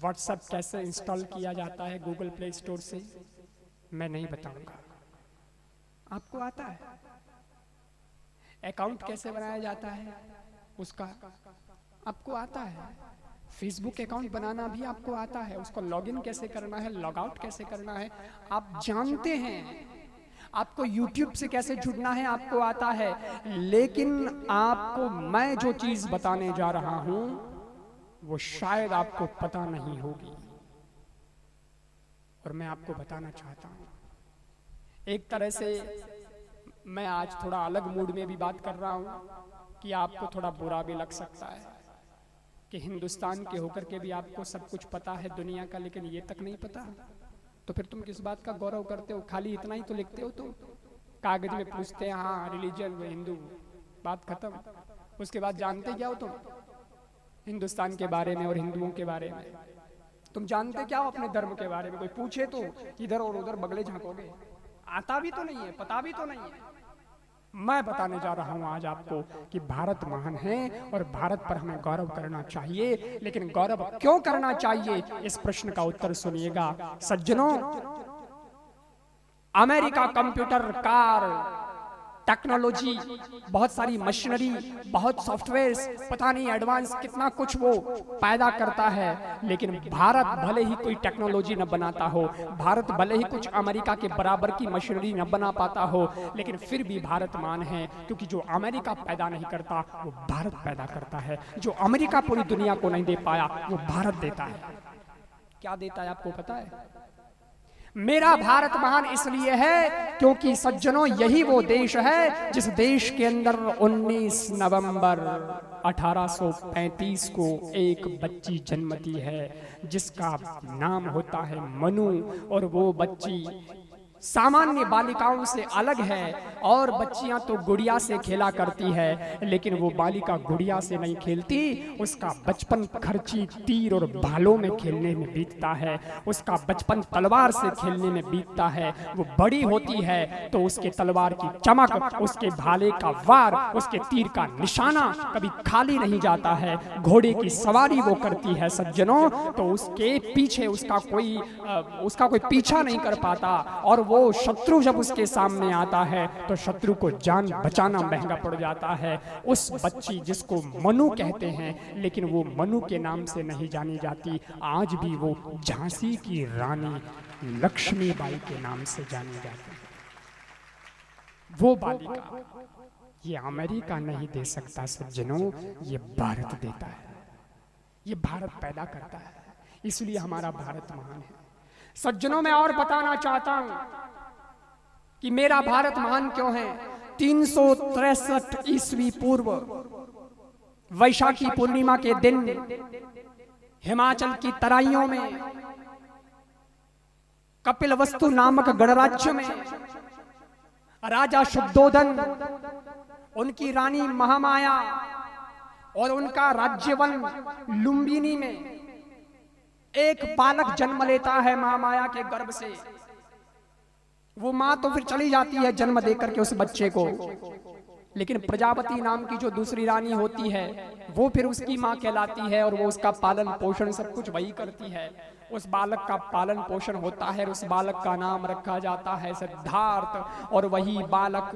WhatsApp कैसे install किया जाता है गूगल प्ले स्टोर से, मैं नहीं बताऊंगा। आपको आता है? अकाउंट कैसे बनाया जाता है उसका आपको आता है? फेसबुक अकाउंट बनाना भी आपको आता है? उसको लॉगिन कैसे करना है, लॉग आउट कैसे करना है, आप जानते हैं। आपको यूट्यूब से कैसे जुड़ना है आपको आता है। लेकिन आपको मैं जो चीज बताने जा रहा हूं वो शायद आपको पता नहीं होगी, और मैं आपको बताना चाहता हूं। एक तरह से मैं आज थोड़ा अलग मूड में भी बात कर रहा हूं कि आपको थोड़ा बुरा भी लग सकता है कि हिंदुस्तान के होकर के भी आपको सब कुछ पता है दुनिया का, लेकिन ये तक नहीं पता। तो फिर तुम किस बात का गौरव करते हो? खाली इतना ही तो लिखते हो तुम, कागज में पूछते हैं हाँ रिलीजन में हिंदू, बात खत्म। उसके बाद जानते क्या हो तुम हिंदुस्तान के बारे में और हिंदुओं के बारे में? तुम जानते क्या हो अपने धर्म के बारे में? कोई पूछे तो इधर और उधर बगले झांकोगे, आता भी तो नहीं है, पता भी तो नहीं है। मैं बताने जा रहा हूं आज आपको कि भारत महान है और भारत पर हमें गौरव करना चाहिए। लेकिन गौरव क्यों करना चाहिए, इस प्रश्न का उत्तर सुनिएगा सज्जनों। अमेरिका कंप्यूटर, कार, टेक्नोलॉजी, बहुत सारी मशीनरी, बहुत सॉफ्टवेयर, पता नहीं एडवांस कितना कुछ वो पैदा करता है। लेकिन भारत भले ही कोई टेक्नोलॉजी न बनाता हो, भारत भले ही कुछ अमेरिका के बराबर की मशीनरी न बना पाता हो, लेकिन फिर भी भारत मान है, क्योंकि जो अमेरिका पैदा नहीं करता वो भारत पैदा करता है। जो अमेरिका पूरी दुनिया को नहीं दे पाया वो भारत देता है। क्या देता है आपको पता है? मेरा भारत महान इसलिए है क्योंकि सज्जनों यही वो देश है जिस देश के अंदर 19 नवंबर 1835 को एक बच्ची जन्मती है जिसका नाम होता है मनु। और वो बच्ची सामान्य बालिकाओं से अलग है, और बच्चियां तो गुड़िया से खेला करती है, लेकिन वो बालिका गुड़िया से नहीं खेलती। उसका बचपन खर्ची, तीर और भालों में खेलने में बीतता है। उसका बचपन तलवार से खेलने में बीतता है। वो बड़ी होती है तो उसके तलवार की चमक, उसके भाले का वार, उसके तीर का निशाना कभी खाली नहीं जाता है। घोड़े की सवारी वो करती है सज्जनों, तो उसके पीछे उसका कोई पीछा नहीं कर पाता। और वो शत्रु जब उसके सामने आता है तो शत्रु को जान बचाना महंगा पड़ जाता है। उस बच्ची जिसको मनु कहते हैं, लेकिन वो मनु के नाम से नहीं जानी जाती, आज भी वो झांसी की रानी लक्ष्मीबाई के नाम से जानी जाती है। वो बालिका ये अमेरिका नहीं दे सकता सज्जनों, ये भारत देता है, ये भारत पैदा करता है। इसलिए हमारा भारत महान है सज्जनों। मैं और बताना चाहता हूं कि मेरा भारत महान क्यों है। 363 ईस्वी पूर्व वैशाखी पूर्णिमा के दिन हिमाचल की तराइयों में कपिलवस्तु नामक गणराज्य में राजा शुद्धोधन, उनकी रानी महामाया और उनका राज्यवन लुम्बिनी में एक बालक जन्म लेता है महामाया के गर्भ से। वो माँ तो फिर चली जाती है जन्म देकर के उस बच्चे को, लेकिन प्रजापति नाम की जो दूसरी रानी होती है वो फिर उसकी माँ कहलाती है, और वो उसका पालन पोषण सब कुछ वही करती है। उस बालक का पालन पोषण होता है, उस बालक का नाम रखा जाता है सिद्धार्थ। और वही बालक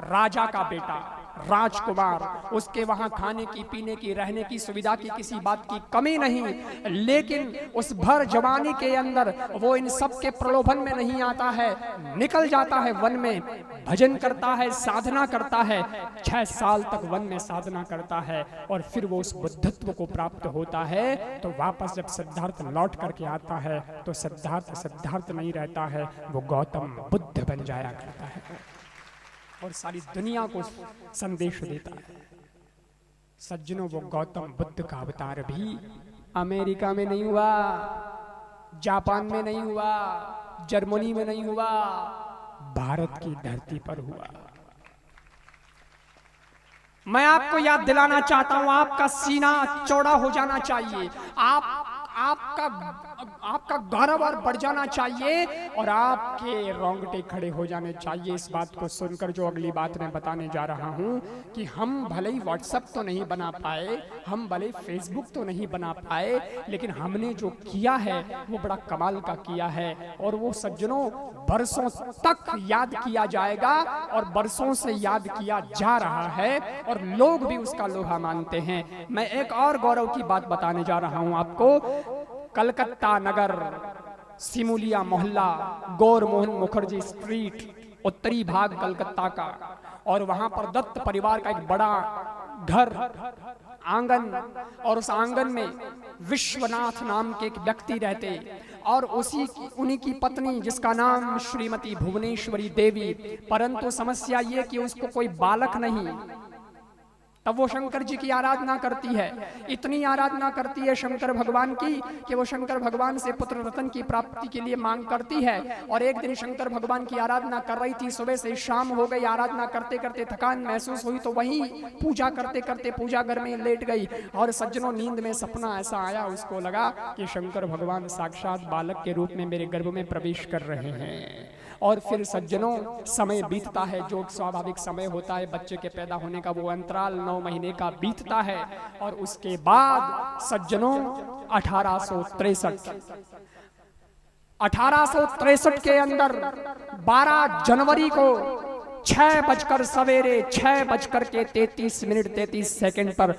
राजा का बेटा, राजकुमार, उसके वहां खाने की, पीने की, रहने की सुविधा की किसी बात की कमी नहीं। लेकिन उस भर जवानी के अंदर वो इन सब के प्रलोभन में नहीं आता है, निकल जाता है वन में, भजन करता है, साधना करता है। 6 साल तक वन में साधना करता है, और फिर वो उस बुद्धत्व को प्राप्त होता है। तो वापस जब सिद्धार्थ लौट करके आता है तो सिद्धार्थ नहीं रहता है, वो गौतम बुद्ध बन जाया करता है और सारी दुनिया को संदेश देता है। सज्जनों, वो गौतम बुद्ध का अवतार भी अमेरिका में नहीं हुआ, जापान में नहीं हुआ, जर्मनी में नहीं हुआ, भारत की धरती पर हुआ। मैं आपको याद दिलाना चाहता हूं, आपका सीना चौड़ा हो जाना चाहिए, आपका आपका गौरव और बढ़ जाना चाहिए और आपके रोंगटे खड़े हो जाने चाहिए इस बात को सुनकर, जो अगली बात मैं बताने जा रहा हूं कि हम भले ही व्हाट्सएप तो नहीं बना पाए, हम भले ही फेसबुक तो नहीं बना पाए, लेकिन हमने जो किया है वो बड़ा कमाल का किया है और वो सज्जनों बरसों तक याद किया जाएगा और बरसों से याद किया जा रहा है और लोग भी उसका लोहा मानते हैं। मैं एक और गौरव की बात बताने जा रहा हूं आपको। कलकत्ता नगर, सिमुलिया मोहल्ला, गौर मोहन मुखर्जी स्ट्रीट, उत्तरी भाग कलकत्ता का, और वहां पर दत्त परिवार का एक बड़ा घर, आंगन, और उस आंगन में विश्वनाथ नाम के एक व्यक्ति रहते और उन्हीं की पत्नी जिसका नाम श्रीमती भुवनेश्वरी देवी। परंतु समस्या ये कि उसको कोई बालक नहीं, तब वो शंकर जी की आराधना करती है। इतनी आराधना करती है शंकर भगवान की कि वो शंकर भगवान से पुत्र रत्न की प्राप्ति के लिए मांग करती है। और एक दिन शंकर भगवान की आराधना कर रही थी, सुबह से शाम हो गई, आराधना करते करते थकान महसूस हुई तो वहीं पूजा करते करते पूजा घर में लेट गई। और सज्जनों नींद में सपना ऐसा आया, उसको लगा कि शंकर भगवान साक्षात बालक के रूप में मेरे गर्भ में प्रवेश कर रहे हैं। और फिर सज्जनों समय बीतता है, जो स्वाभाविक समय होता है बच्चे के पैदा होने का, वो अंतराल 9 महीने का बीतता है। और उसके बाद सज्जनों 1863 के अंदर 12 जनवरी को 6:33 पर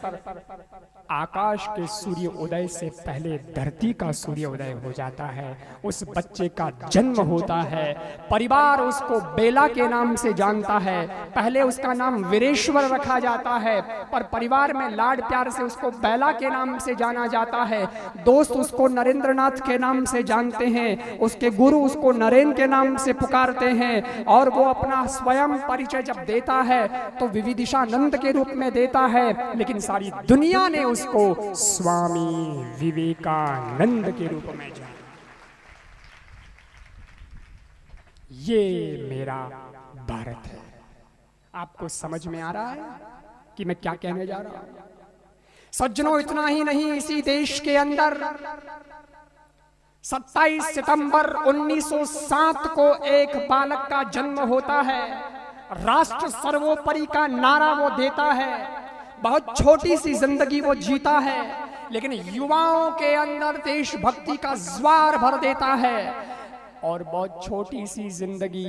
आकाश के सूर्य उदय से पहले धरती का सूर्य उदय हो जाता है। उस बच्चे का जन्म होता है। परिवार उसको बेला के नाम से जानता है। पहले उसका नाम वीरेश्वर रखा जाता है, पर परिवार में लाड प्यार से उसको बेला के नाम से जाना जाता है। दोस्त उसको नरेंद्रनाथ के नाम से जानते हैं, उसके गुरु उसको नरेन के नाम से पुकारते हैं। और वो अपना स्वयं परिचय जब देता है तो विविदिशानंद के रूप में देता है, लेकिन सारी दुनिया ने उसको स्वामी विवेकानंद के रूप में जाना। ये मेरा भारत है। आपको समझ में आ रहा है कि मैं क्या कहने जा रहा हूं? सज्जनों, इतना ही नहीं, इसी देश के अंदर 27 सितंबर 1907 को एक बालक का जन्म होता है। राष्ट्र सर्वोपरि का नारा वो देता है। बहुत छोटी सी जिंदगी वो जीता है, लेकिन युवाओं के अंदर देशभक्ति का ज्वार भर देता है। और बहुत छोटी सी जिंदगी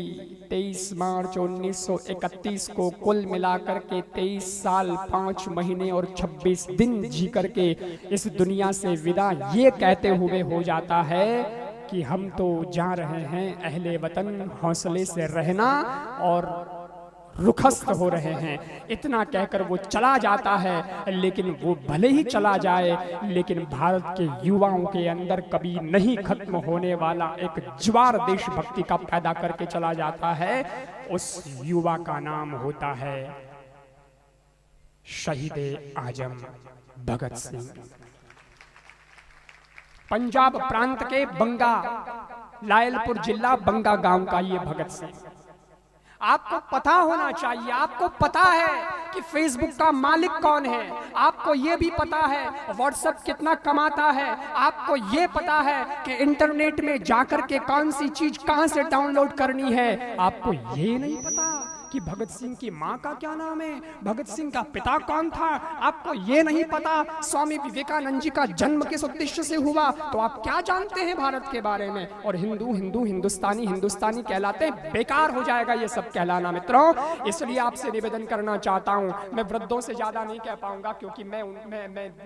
23 मार्च 1931 को कुल मिलाकर के 23 साल 5 महीने और 26 दिन जी करके इस दुनिया से विदा ये कहते हुए हो जाता है कि हम तो जा रहे हैं अहले वतन हौसले से रहना और रुखस्त हो रहे हैं। इतना कहकर वो चला जाता है। लेकिन वो भले ही चला जाए, लेकिन भारत के युवाओं के अंदर कभी नहीं खत्म होने वाला एक ज्वार देशभक्ति का पैदा करके चला जाता है। उस युवा का नाम होता है शहीदे आजम भगत सिंह। पंजाब प्रांत के बंगा, लायलपुर जिला बंगा गांव का ये भगत सिंह। आपको पता होना चाहिए, आपको पता है कि फेसबुक का मालिक कौन है, आपको ये भी पता है व्हाट्सएप कितना कमाता है, आपको ये पता है कि इंटरनेट में जाकर के कौन सी चीज कहां से डाउनलोड करनी है। आपको ये नहीं पता कि भगत सिंह की मां का क्या नाम है, भगत सिंह का पिता कौन था। आपको ये नहीं पता स्वामी विवेकानंद जी का जन्म किस उद्देश्य से हुआ। तो आप क्या जानते हैं भारत के बारे में? और हिंदू हिंदू, हिंदुस्तानी हिंदुस्तानी कहलाते हैं। बेकार हो जाएगा ये सब कहलाना मित्रों। इसलिए आपसे निवेदन करना चाहता हूं, मैं वृद्धों से ज्यादा नहीं कह पाऊंगा क्योंकि मैं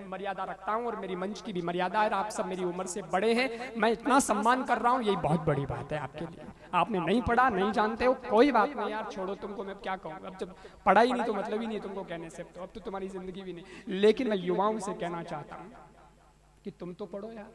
मर्यादा रखता हूं और मेरी मंच की भी मर्यादा है। आप सब मेरी उम्र से बड़े हैं, मैं इतना सम्मान कर रहा हूं, यही बहुत बड़ी बात है आपके लिए। आपने नहीं पढ़ा, नहीं जानते हो, कोई बात नहीं यार, छोड़ो, तुमको मैं क्या कहूँ। अब जब पढ़ा ही नहीं तो मतलब ही नहीं तुमको कहने से, तो अब तो तुम्हारी जिंदगी भी नहीं। लेकिन मैं युवाओं से कहना चाहता हूँ कि तुम तो पढ़ो यार,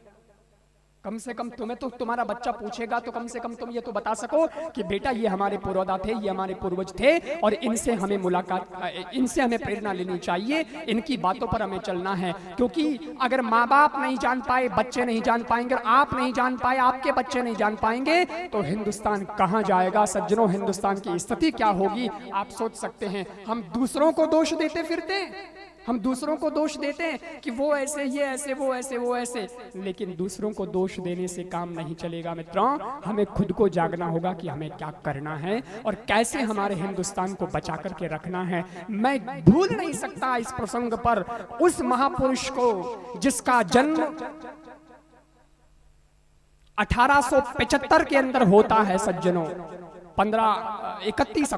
कम से कम तुम्हें तो तुम्हारा बच्चा पूछेगा तो कम से कम तुम ये तो बता सको कि बेटा ये हमारे पूर्वदा थे, ये हमारे पूर्वज थे और इनसे हमें इनसे हमें प्रेरणा लेनी चाहिए, इनकी बातों पर हमें चलना है। क्योंकि अगर माँ बाप नहीं जान पाए, बच्चे नहीं जान पाएंगे, आप नहीं जान पाए, आपके बच्चे नहीं जान पाएंगे, तो हिंदुस्तान कहाँ जाएगा? सज्जनों, हिंदुस्तान की स्थिति क्या होगी आप सोच सकते हैं। हम दूसरों को दोष देते फिरते, हम दूसरों को दोष देते हैं कि वो ऐसे, ये ऐसे, वो ऐसे, वो ऐसे, लेकिन दूसरों को दोष देने से काम नहीं चलेगा मित्रों। हमें खुद को जागना होगा कि हमें क्या करना है और कैसे हमारे हिंदुस्तान को बचा करके रखना है। मैं भूल नहीं सकता इस प्रसंग पर उस महापुरुष को जिसका जन्म 1875 के अंदर होता है सज्जनों। 31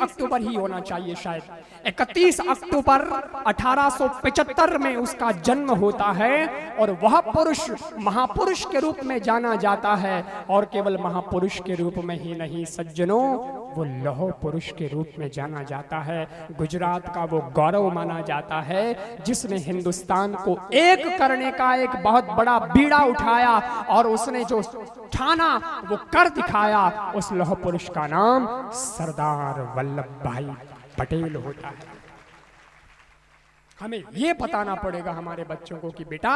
अक्टूबर ही होना चाहिए शायद। 31 अक्टूबर 1875 में उसका जन्म होता है और वह पुरुष महापुरुष के रूप में जाना जाता है। और केवल महापुरुष के रूप में ही नहीं सज्जनों, वो लौह पुरुष के रूप में जाना जाता है। गुजरात का वो गौरव माना जाता है जिसने हिंदुस्तान को एक करने का एक बहुत बड़ा बीड़ा उठाया और उसने जो ठाना वो कर दिखाया। उस लौह पुरुष का नाम सरदार वल्लभ भाई पटेल होता है। हमें ये बताना पड़ेगा हमारे बच्चों को कि बेटा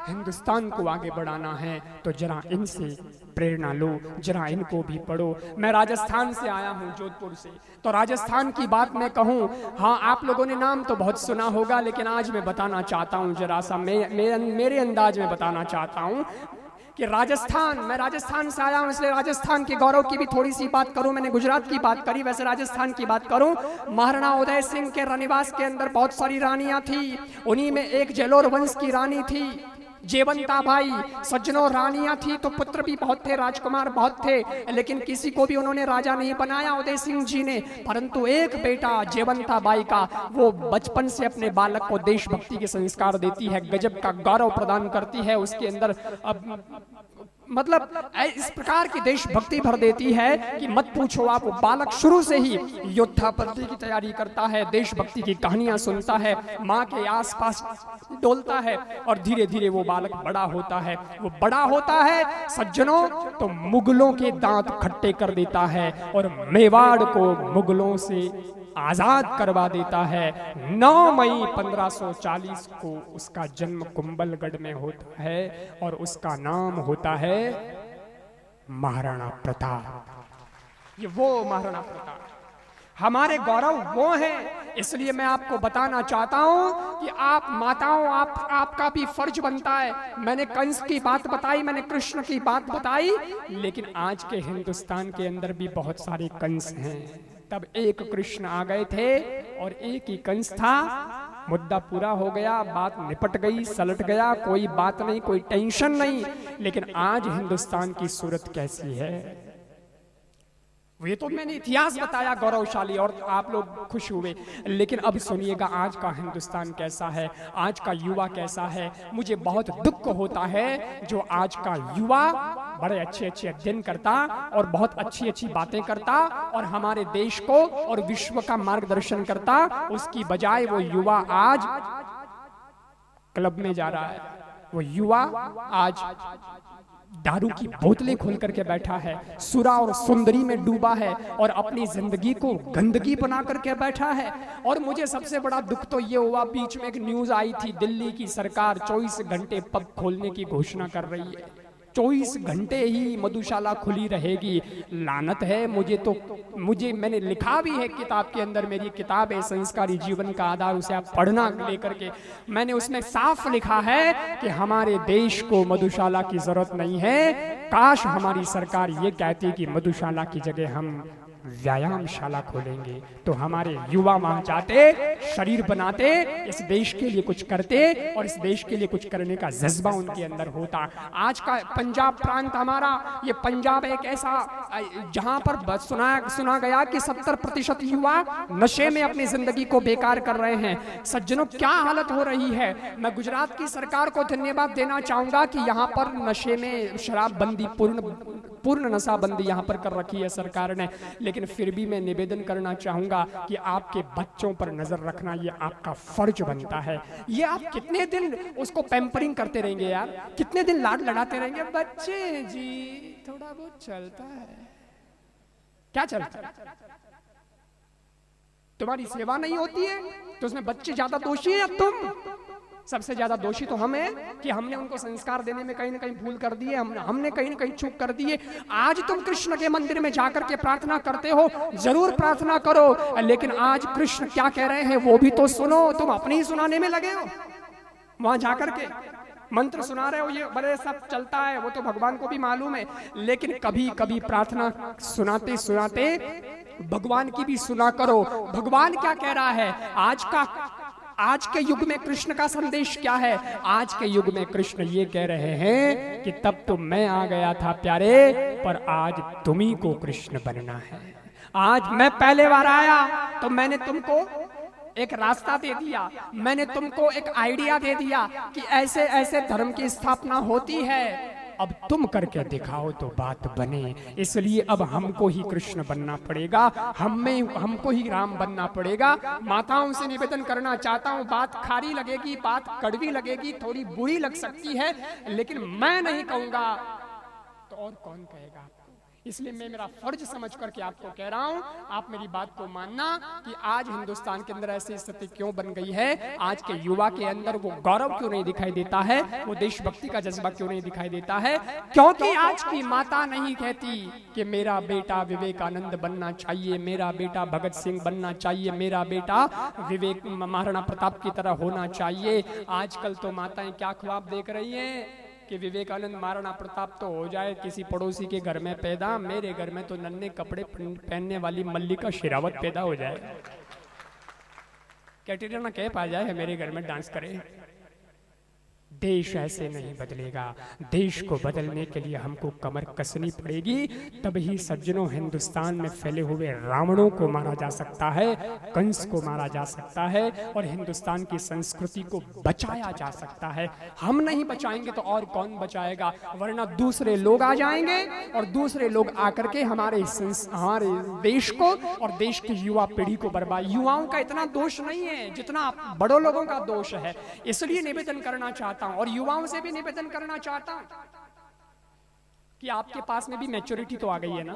हिंदुस्तान को आगे बढ़ाना है तो जरा इनसे प्रेरणा लो, जरा इनको भी पढ़ो। मैं राजस्थान से आया हूँ, जोधपुर से, तो राजस्थान की बात मैं कहूँ, हाँ आप लोगों ने नाम तो बहुत सुना होगा, लेकिन आज मैं बताना चाहता हूँ जरा सा मेरे अंदाज में बताना चाहता हूँ कि मैं राजस्थान से आया हूं, इसलिए राजस्थान के गौरव की भी थोड़ी सी बात करूं। मैंने गुजरात की बात करी, वैसे राजस्थान की बात करूं। महाराणा उदय सिंह के रनिवास के अंदर बहुत सारी रानियां थी, उन्हीं में एक जेलोर वंश की रानी थी जेवंता बाई। सज्जनों रानियां थी तो पुत्र भी बहुत थे, राजकुमार बहुत थे, लेकिन किसी को भी उन्होंने राजा नहीं बनाया उदय सिंह जी ने। परंतु एक बेटा जेवंता बाई का, वो बचपन से अपने बालक को देशभक्ति के संस्कार देती है, गजब का गौरव प्रदान करती है उसके अंदर। मतलब इस प्रकार की देशभक्ति भर देती है कि मत पूछो आप। वो बालक शुरू से ही योद्धा बनने की तैयारी करता है, देशभक्ति की कहानियां सुनता है, माँ के आसपास डोलता है और धीरे धीरे वो बालक बड़ा होता है। वो बड़ा होता है सज्जनों तो मुगलों के दांत खट्टे कर देता है और मेवाड़ को मुगलों से आजाद करवा देता है। 9 मई 1540 को उसका जन्म कुंभलगढ़ में होता है और उसका नाम होता है महाराणा प्रताप। ये वो महाराणा प्रताप हमारे गौरव वो हैं। इसलिए मैं आपको बताना चाहता हूं कि आप माताओं, आपका भी फर्ज बनता है। मैंने कंस की बात बताई, मैंने कृष्ण की बात बताई, लेकिन आज के हिंदुस्तान के अंदर भी बहुत सारे कंस हैं। तब एक कृष्ण आ गए थे और एक ही कंस था। मुद्दा पूरा हो गया, बात निपट गई, सलट गया, कोई बात नहीं, कोई टेंशन नहीं। लेकिन आज हिंदुस्तान की सूरत कैसी है? ये तो मैंने इतिहास बताया गौरवशाली और आप लोग खुश हुए, लेकिन अब सुनिएगा आज का हिंदुस्तान कैसा है, आज का युवा कैसा है। मुझे बहुत दुख होता है जो आज का युवा बड़े अच्छे अच्छे अध्ययन करता और बहुत अच्छी अच्छी बातें करता और हमारे देश को और विश्व का मार्गदर्शन करता, उसकी बजाय वो युवा आज क्लब में जा रहा है। वो युवा आज दारू की बोतलें खोल करके बैठा है, सुरा और सुंदरी में डूबा है और अपनी जिंदगी को गंदगी बना करके बैठा है। और मुझे सबसे बड़ा दुख तो ये हुआ, बीच में एक न्यूज आई थी, दिल्ली की सरकार 24 घंटे पब खोलने की घोषणा कर रही है। 24 घंटे ही मधुशाला खुली रहेगी। लानत है। मैंने लिखा भी है किताब के अंदर, मेरी किताब है संस्कारी जीवन का आधार, उसे आप पढ़ना लेकर के। मैंने उसमें साफ लिखा है कि हमारे देश को मधुशाला की जरूरत नहीं है। काश हमारी सरकार ये कहती कि मधुशाला की जगह हम व्यायामशाला खोलेंगे, तो हमारे युवा वहां जाते, शरीर बनाते, इस देश के लिए कुछ करते और इस देश के लिए कुछ करने का जज्बा उनके अंदर होता। आज का पंजाब प्रांत हमारा, ये पंजाब एक ऐसा जहां पर सुना गया कि 70% युवा नशे में अपनी जिंदगी को बेकार कर रहे हैं। सज्जनों क्या हालत हो रही है। मैं गुजरात की सरकार को धन्यवाद देना चाहूंगा कि यहाँ पर नशे में शराबबंदी, पूर्ण नशाबंदी यहाँ पर कर रखी है सरकार ने। लेकिन फिर भी मैं निवेदन करना चाहूंगा कि आपके बच्चों पर नजर रखना ये आपका फर्ज बनता है। ये आप कितने दिन उसको पैम्परिंग करते रहेंगे यार, कितने दिन लाड लड़ाते रहेंगे। बच्चे जी थोड़ा बहुत चलता है, क्या चलता है? तुम्हारी सेवा नहीं होती है तो उसमें बच्चे ज्यादा दोषी है। अब तुम सबसे ज्यादा दोषी तो हम हैं कि हमने उनको संस्कार देने में कहीं ना कहीं भूल कर दिए, हमने कहीं ना कहीं चूक कर दिए। आज तुम कृष्ण के मंदिर में जाकर के प्रार्थना करते हो, जरूर प्रार्थना करो, लेकिन आज कृष्ण क्या कह रहे हैं वो भी तो सुनो। तुम अपनी ही सुनाने में लगे हो, वहां जाकर के मंत्र सुना रहे हो, ये बड़े सब चलता है, वो तो भगवान को भी मालूम है, लेकिन कभी कभी प्रार्थना सुनाते सुनाते भगवान की भी सुना करो। भगवान क्या कह रहा है? आज के युग में कृष्ण का संदेश क्या है? आज के युग में कृष्ण ये कह रहे हैं कि तब तो मैं आ गया था प्यारे, पर आज तुम्ही को कृष्ण बनना है। आज मैं पहले बार आया तो मैंने तुमको एक रास्ता दे दिया, मैंने तुमको एक आइडिया दे दिया कि ऐसे ऐसे धर्म की स्थापना होती है। अब तुम करके दिखाओ तो बात बने। इसलिए अब हमको ही कृष्ण बनना पड़ेगा, हमको ही राम बनना पड़ेगा। माताओं से निवेदन करना चाहता हूँ, बात खारी लगेगी, बात कड़वी लगेगी, थोड़ी बुरी लग सकती है, लेकिन मैं नहीं कहूंगा तो और कौन कहेगा? इसलिए मैं मेरा फर्ज समझ करके आपको कह रहा हूं, आप मेरी बात को मानना कि आज हिंदुस्तान के अंदर ऐसी स्थिति क्यों बन गई है, आज के युवा के अंदर वो गौरव क्यों नहीं दिखाई देता है, वो देशभक्ति का जज्बा क्यों नहीं दिखाई देता है? क्योंकि आज की माता नहीं कहती कि मेरा बेटा विवेकानंद बनना चाहिए, मेरा बेटा भगत सिंह बनना चाहिए, मेरा बेटा विवेक महाराणा प्रताप की तरह होना चाहिए। आजकल तो माताएं क्या ख्वाब देख रही हैं कि विवेकानंद महाराणा प्रताप तो हो जाए किसी पड़ोसी के घर में पैदा, मेरे घर में तो नन्हे कपड़े पहनने वाली मल्लिका शेरावत पैदा हो जाए, कैटरीना कैफ आ जाए मेरे घर में डांस करे। देश ऐसे नहीं बदलेगा। देश को बदलने के लिए हमको कमर कसनी पड़ेगी, तभी सज्जनों हिंदुस्तान में फैले हुए रावणों को मारा जा सकता है, कंस को मारा जा सकता है और हिंदुस्तान की संस्कृति को बचाया जा सकता है। हम नहीं बचाएंगे तो और कौन बचाएगा? वरना दूसरे लोग आ जाएंगे और दूसरे लोग आकर के हमारे देश को और देश की युवा पीढ़ी को बर्बाद। युवाओं का इतना दोष नहीं है जितना बड़ों लोगों का दोष है। इसलिए निवेदन करना चाहता हूं और युवाओं से भी निवेदन करना चाहता हूं कि आपके पास में भी मैच्योरिटी तो आ गई है ना।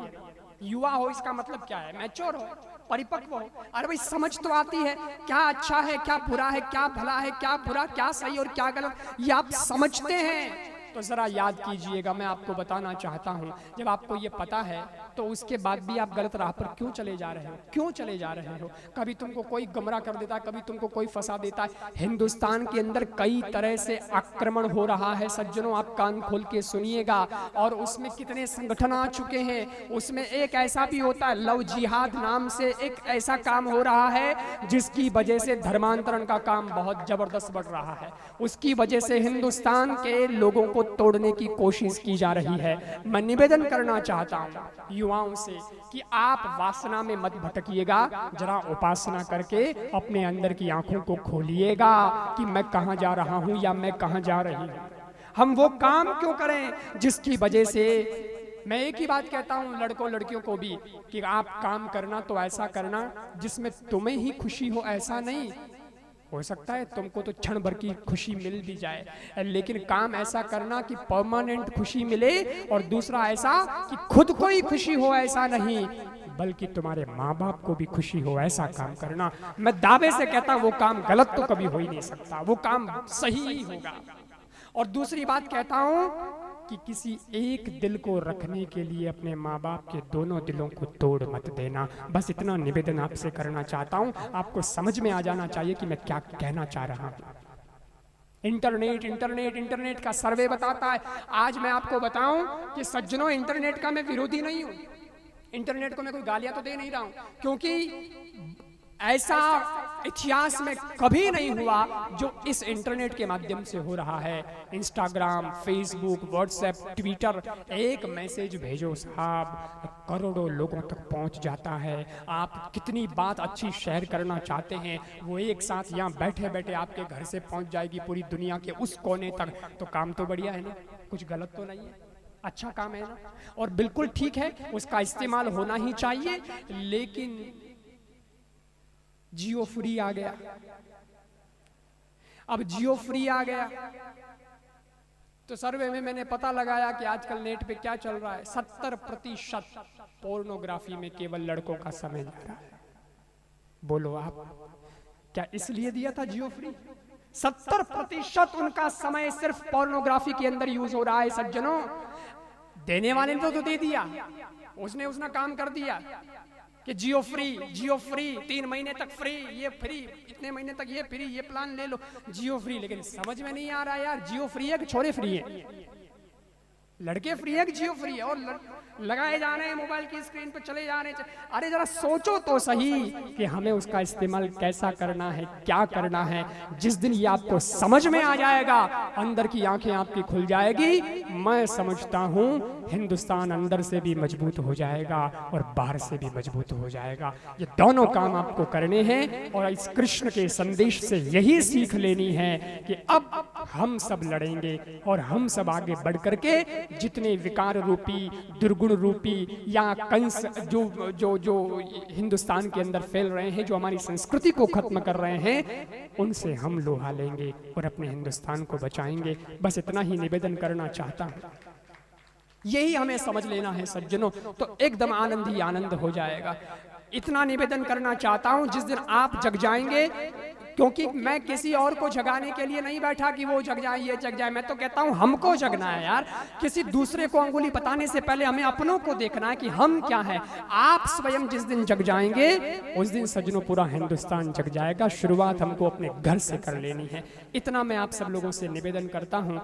युवा हो इसका मतलब क्या है? मैच्योर हो, परिपक्व हो। अरे भाई समझ तो आती है क्या अच्छा है, क्या बुरा है, क्या भला है, क्या बुरा, क्या सही और क्या गलत, ये आप समझते हैं तो जरा याद कीजिएगा। मैं आपको बताना चाहता हूं, जब आपको ये पता है तो उसके बाद भी आप गलत राह पर क्यों चले जा रहे हो? क्यों चले जा रहे हो? कभी तुमको कोई गुमराह कर देता है, कभी तुमको कोई फंसा देता है। हिंदुस्तान के अंदर कई तरह से आक्रमण हो रहा है सज्जनों, आप कान खोल के सुनिएगा। और उसमें कितने संगठन आ चुके हैं। उसमें एक ऐसा भी होता है, लव जिहाद नाम से एक ऐसा काम हो रहा है जिसकी वजह से धर्मांतरण का काम बहुत जबरदस्त बढ़ रहा है। उसकी वजह से हिंदुस्तान के लोगों को तोड़ने की कोशिश की जा रही है। मैं निवेदन करना चाहता हूं युवाओं से कि आप वासना में मत भटकिएगा, जरा उपासना करके अपने अंदर की आंखों को खोलिएगा कि मैं कहां जा रहा हूं या मैं कहां जा रही हूं। हम वो काम क्यों करें जिसकी वजह से, मैं एक ही बात कहता हूं लड़कों लड़कियों को भी कि आप काम करना तो ऐसा करना जिसमें तुम्हें ही खुशी हो, ऐसा नहीं। हो सकता है तुमको तो क्षण भर की खुशी मिल भी जाए, लेकिन काम ऐसा करना कि परमानेंट खुशी मिले, और दूसरा ऐसा कि खुद को ही खुशी हो, ऐसा नहीं बल्कि तुम्हारे माँ बाप को भी खुशी हो, ऐसा काम करना। मैं दावे से कहता हूं वो काम गलत तो कभी हो ही नहीं सकता, वो काम सही ही होगा। और दूसरी बात कहता हूं कि किसी एक दिल को रखने के लिए अपने माँ बाप के दोनों दिलों को तोड़ मत देना। बस इतना निवेदन आपसे करना चाहता हूँ। आपको समझ में आ जाना चाहिए कि मैं क्या कहना चाह रहा हूँ। इंटरनेट इंटरनेट इंटरनेट का सर्वे बताता है। आज मैं आपको बताऊं कि सज्जनों, इंटरनेट का मैं विरोधी नहीं हूं, इंटरनेट को मैं कोई गालियां तो दे नहीं रहा हूं, क्योंकि ऐसा इतिहास में कभी नहीं हुआ जो इस इंटरनेट के माध्यम से हो रहा है। इंस्टाग्राम, फेसबुक, व्हाट्सएप, ट्विटर, एक मैसेज भेजो साहब, करोड़ों लोगों तक पहुंच जाता है। आप कितनी बात अच्छी शेयर करना चाहते हैं, वो एक साथ यहाँ बैठे बैठे आपके घर से पहुंच जाएगी पूरी दुनिया के उस कोने तक। तो काम तो बढ़िया है ना, कुछ गलत तो नहीं है, अच्छा काम है ना, और बिल्कुल ठीक है, उसका इस्तेमाल होना ही चाहिए। लेकिन जियो फ्री आ गया। अब जियो फ्री आ गया तो सर्वे में मैंने पता लगाया कि आजकल नेट पे क्या चल रहा है, 70% पोर्नोग्राफी में केवल लड़कों का समय जा रहा है। बोलो आप, क्या इसलिए दिया था जियो फ्री? 70% उनका समय सिर्फ पोर्नोग्राफी के अंदर यूज हो रहा है सज्जनों। देने वाले ने तो दे दिया, उसने काम कर दिया कि जियो फ्री 3 महीने तक फ्री, ये फ्री, इतने महीने तक ये फ्री, ये प्लान ले लो, जियो फ्री। लेकिन समझ में नहीं आ रहा यार, जियो फ्री है कि छोरे फ्री है, लड़के फ्री है कि जियो फ्री है, और लगाए जा रहे हैं मोबाइल की स्क्रीन पर, चले जा रहे हैं। अरे जरा सोचो तो सही कि हमें उसका इस्तेमाल कैसा करना है, क्या करना है। जिस दिन ये आपको समझ में आ जाएगा, अंदर की आंखें आपकी खुल जाएगी, मैं समझता हूं हिंदुस्तान अंदर से भी मजबूत हो जाएगा और बाहर से भी मजबूत हो जाएगा। ये दोनों काम आपको करने हैं और इस कृष्ण के संदेश से यही सीख लेनी है कि अब हम सब लड़ेंगे और हम सब आगे बढ़ करके जितने विकार रूपी, दुर्गुण रूपी या कंस जो हिंदुस्तान के अंदर फैल रहे हैं, जो हमारी संस्कृति को खत्म कर रहे हैं, उनसे हम लोहा लेंगे और अपने हिंदुस्तान को बचाएंगे। बस इतना ही निवेदन करना चाहता हूं, यही हमें समझ लेना है सज्जनों, तो एकदम आनंद ही आनंद हो जाएगा। इतना निवेदन करना चाहता हूं, जिस दिन आप जग जाएंगे, क्योंकि मैं किसी और को जगाने के लिए नहीं बैठा कि वो जग जाए, ये जग जाए। मैं तो कहता हूं हमको जगना है यार। किसी दूसरे को अंगुली बताने से पहले हमें अपनों को देखना है कि हम क्या है। आप स्वयं जिस दिन जग जाएंगे, उस दिन सज्जनों पूरा हिंदुस्तान जग जाएगा। शुरुआत हमको अपने घर से कर लेनी है, इतना मैं आप सब लोगों से निवेदन करता हूं।